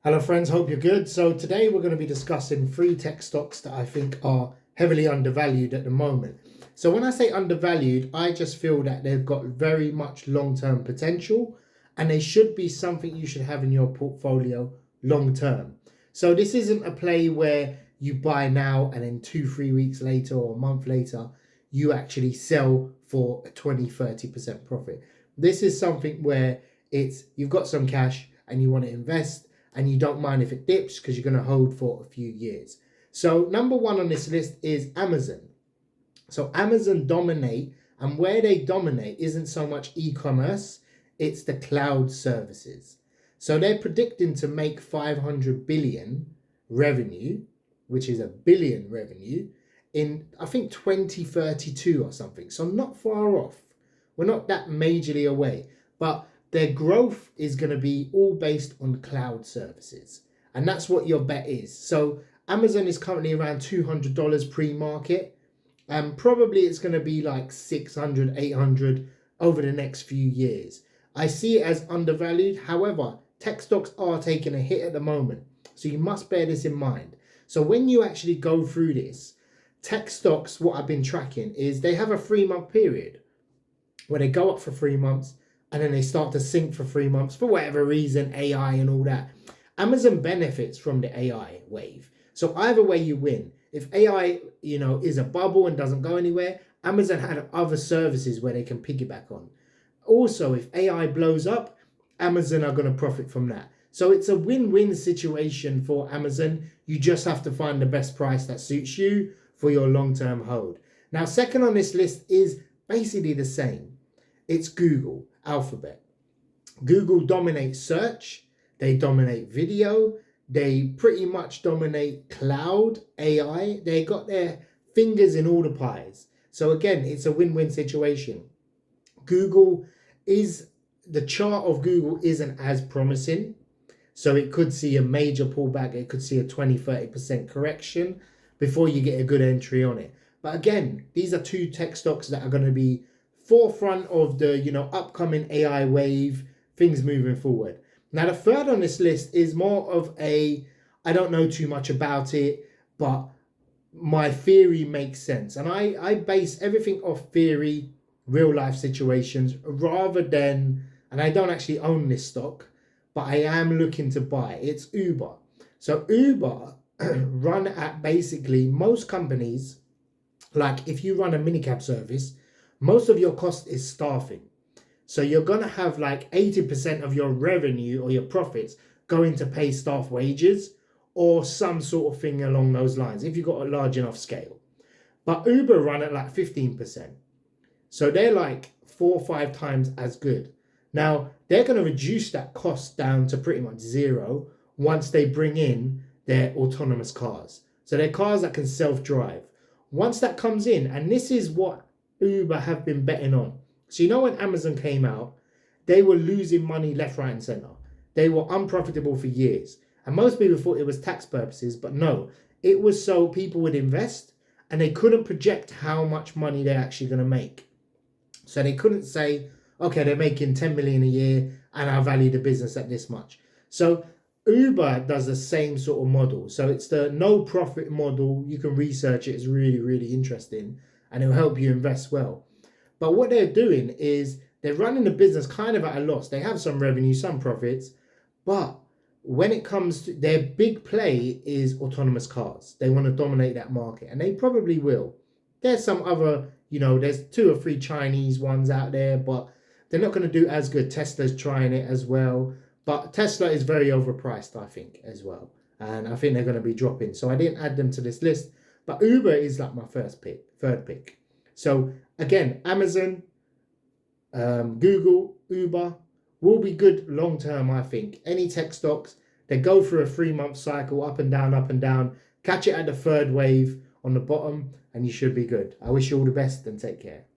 Hello friends, hope you're good. So today we're going to be discussing three tech stocks that I think are heavily undervalued at the moment. So when I say undervalued, I just feel that they've got very much long-term potential and they should be something you should have in your portfolio long-term. So this isn't a play where you buy now and then 2-3 weeks later or a month later, you actually sell for a 20-30% profit. This is something where you've got some cash and you want to invest and you don't mind if it dips because you're going to hold for a few years. So number one on this list is Amazon. So Amazon dominate, and where they dominate isn't so much e-commerce, it's the cloud services. So they're predicting to make 500 billion revenue, which is a billion revenue, in I think 2032 or something. So not far off. We're not that majorly away, but their growth is going to be all based on cloud services. And that's what your bet is. So Amazon is currently around $200 pre-market. And probably it's going to be like 600, 800 over the next few years. I see it as undervalued. However, tech stocks are taking a hit at the moment. So you must bear this in mind. So when you actually go through this, tech stocks, what I've been tracking is they have a 3-month period where they go up for 3 months, and then they start to sink for 3 months for whatever reason, AI and all that. Amazon benefits from the AI wave. So either way you win. If AI, is a bubble and doesn't go anywhere, Amazon had other services where they can piggyback on. Also, if AI blows up, Amazon are going to profit from that. So it's a win-win situation for Amazon. You just have to find the best price that suits you for your long-term hold. Now, second on this list is basically the same. It's Google. Alphabet. Google dominates search, they dominate video, they pretty much dominate cloud, AI. They got their fingers in all the pies. So again, it's a win-win situation. The chart of Google isn't as promising. So it could see a major pullback. It could see a 20-30% correction before you get a good entry on it. But again, these are two tech stocks that are going to be forefront of the upcoming AI wave, things moving forward. Now the third on this list is more of I don't know too much about it, but my theory makes sense, and I base everything off theory, real life situations, rather than, and I don't actually own this stock, but I am looking to buy. It's Uber. So Uber run at basically most companies, like if you run a minicab service, most of your cost is staffing. So you're going to have like 80% of your revenue or your profits going to pay staff wages or some sort of thing along those lines if you've got a large enough scale. But Uber run at like 15%. So they're like 4 or 5 times as good. Now, they're going to reduce that cost down to pretty much zero once they bring in their autonomous cars. So they're cars that can self-drive. Once that comes in, and this is what Uber have been betting on. So when Amazon came out, they were losing money left, right, and center. They were unprofitable for years. And most people thought it was tax purposes, but no, it was so people would invest and they couldn't project how much money they're actually going to make. So they couldn't say, okay, they're making 10 million a year and I value the business at this much. So Uber does the same sort of model. So it's the no profit model. You can research it. It's really, really interesting and it'll help you invest well. But what they're doing is they're running the business kind of at a loss. They have some revenue, some profits, but when it comes to their big play is autonomous cars. They want to dominate that market and they probably will. There's some other, there's 2 or 3 Chinese ones out there, but they're not going to do as good. Tesla's trying it as well, but Tesla is very overpriced, I think, as well. And I think they're going to be dropping. So I didn't add them to this list, but Uber is like my third pick. So again, Amazon, Google, Uber will be good long term, I think. Any tech stocks, they go through a 3-month cycle, up and down, catch it at the third wave on the bottom, and you should be good. I wish you all the best and take care.